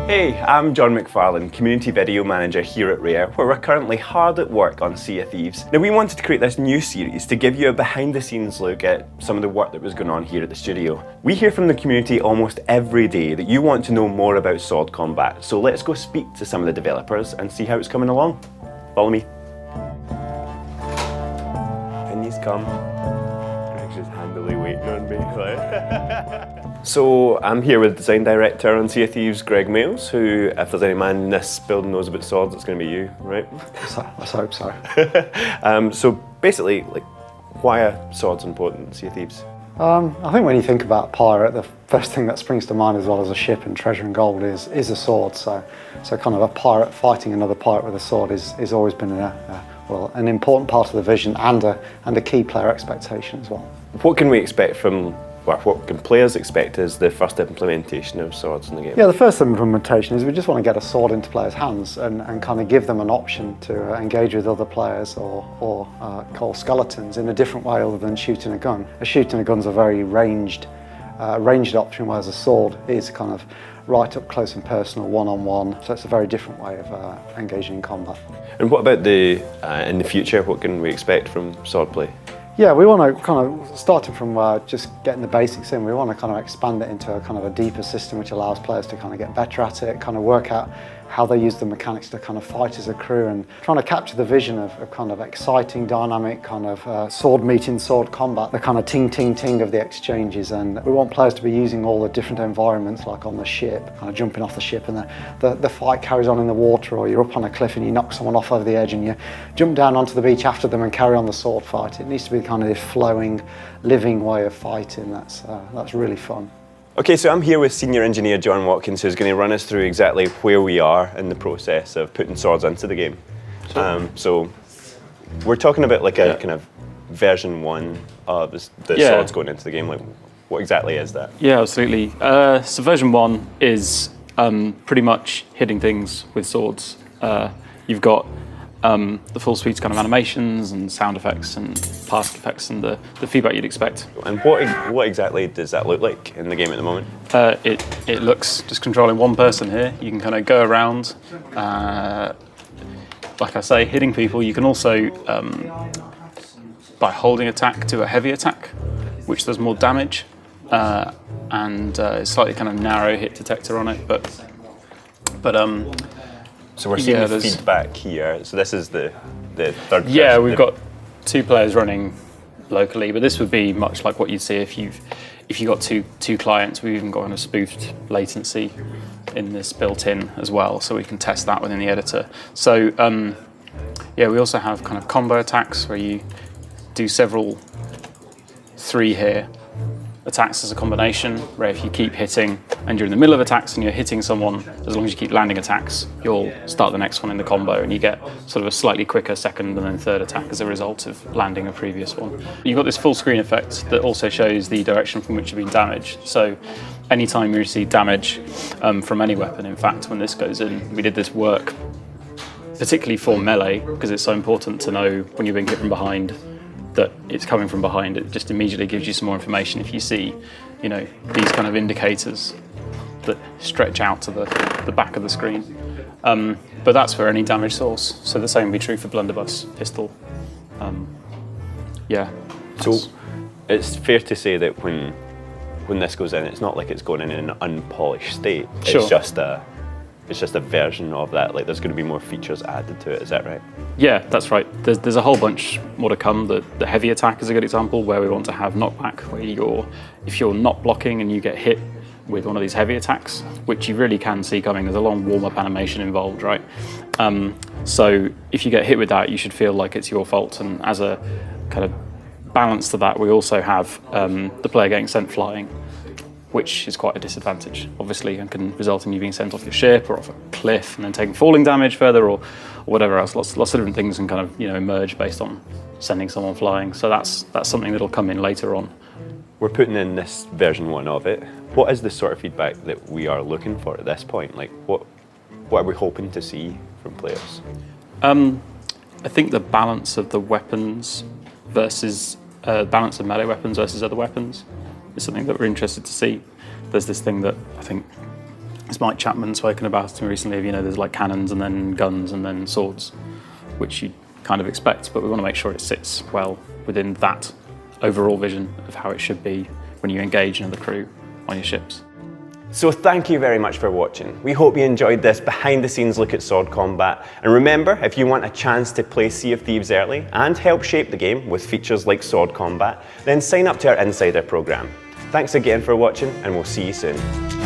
Hey, I'm John McFarlane, Community Video Manager here at Rare, where we're currently hard at work on Sea of Thieves. Now, we wanted to create this new series to give you a behind-the-scenes look at some of the work that was going on here at the studio. We hear from the community almost every day that you want to know more about sword combat, so let's go speak to some of the developers and see how it's coming along. Follow me. And he's come. Greg's just handily waiting on me. So I'm here with design director on Sea of Thieves, Greg Mayles, who, if there's any man in this building knows about swords, it's going to be you, right? Let's hope so. So basically, why are swords important in Sea of Thieves? I think when you think about pirate, the first thing that springs to mind, as well as a ship and treasure and gold, is a sword. So kind of a pirate fighting another pirate with a sword is always been an important part of the vision and a key player expectation as well. What can we expect from? What can players expect as the first implementation of swords in the game? Yeah, the first implementation is we just want to get a sword into players' hands and kind of give them an option to engage with other players or call skeletons in a different way other than shooting a gun. A shooting a gun's a very ranged option, whereas a sword is kind of right up close and personal, one-on-one. So it's a very different way of engaging in combat. And what about in the future? What can we expect from swordplay? Yeah, we want to kind of, starting from just getting the basics in, we want to kind of expand it into a kind of a deeper system which allows players to kind of get better at it, kind of work out how they use the mechanics to kind of fight as a crew, and trying to capture the vision of kind of exciting, dynamic kind of sword meeting sword combat, the kind of ting of the exchanges. And we want players to be using all the different environments, like on the ship, kind of jumping off the ship, and the fight carries on in the water, or you're up on a cliff and you knock someone off over the edge and you jump down onto the beach after them and carry on the sword fight. It needs to be kind of this flowing, living way of fighting that's really fun. Okay, so I'm here with Senior Engineer John Watkins, who's going to run us through exactly where we are in the process of putting swords into the game. Sure. So we're talking about like a kind of version 1 of the swords going into the game. Like, what exactly is that? Yeah, absolutely. So version 1 is pretty much hitting things with swords. You've got the full suite kind of animations and sound effects and particle effects and the feedback you'd expect. And what exactly does that look like in the game at the moment? It looks just controlling one person here. You can kind of go around, like I say, hitting people. You can also, by holding attack, do a heavy attack, which does more damage, and it's slightly kind of narrow hit detector on it, but so we're seeing the feedback here. So this is the third person. Yeah, we've got 2 players running locally, but this would be much like what you'd see if you got two clients. We've even got a spoofed latency in this built in as well, so we can test that within the editor. So yeah, we also have kind of combo attacks where you do several 3 here attacks as a combination, where if you keep hitting and you're in the middle of attacks and you're hitting someone, as long as you keep landing attacks, you'll start the next one in the combo and you get sort of a slightly quicker second and then third attack as a result of landing a previous one. You've got this full screen effect that also shows the direction from which you've been damaged. So anytime you receive damage from any weapon, in fact, when this goes in, we did this work particularly for melee because it's so important to know when you're being hit from behind that it's coming from behind. It just immediately gives you some more information if you see, these kind of indicators that stretch out to the back of the screen. But that's for any damage source. So the same would be true for blunderbuss, pistol. Yeah. So it's fair to say that when this goes in, it's not like it's going in an unpolished state. Sure. It's just a version of that. Like, there's going to be more features added to it. Is that right? Yeah, that's right. There's a whole bunch more to come. The heavy attack is a good example where we want to have knockback, where if you're not blocking and you get hit with one of these heavy attacks, which you really can see coming, there's a long warm-up animation involved, right? So if you get hit with that, you should feel like it's your fault. And as a kind of balance to that, we also have the player getting sent flying, which is quite a disadvantage, obviously, and can result in you being sent off your ship or off a cliff and then taking falling damage further or whatever else. Lots of different things can kind of emerge based on sending someone flying. So that's something that'll come in later on. We're putting in this version 1 of it. What is the sort of feedback that we are looking for at this point? Like, what are we hoping to see from players? I think the balance of the weapons versus balance of melee weapons versus other weapons is something that we're interested to see. There's this thing that I think as Mike Chapman's spoken about to me recently, you know, there's like cannons and then guns and then swords, which you kind of expect, but we want to make sure it sits well within that overall vision of how it should be when you engage another crew on your ships. So thank you very much for watching. We hope you enjoyed this behind the scenes look at sword combat. And remember, if you want a chance to play Sea of Thieves early and help shape the game with features like sword combat, then sign up to our Insider programme. Thanks again for watching, and we'll see you soon.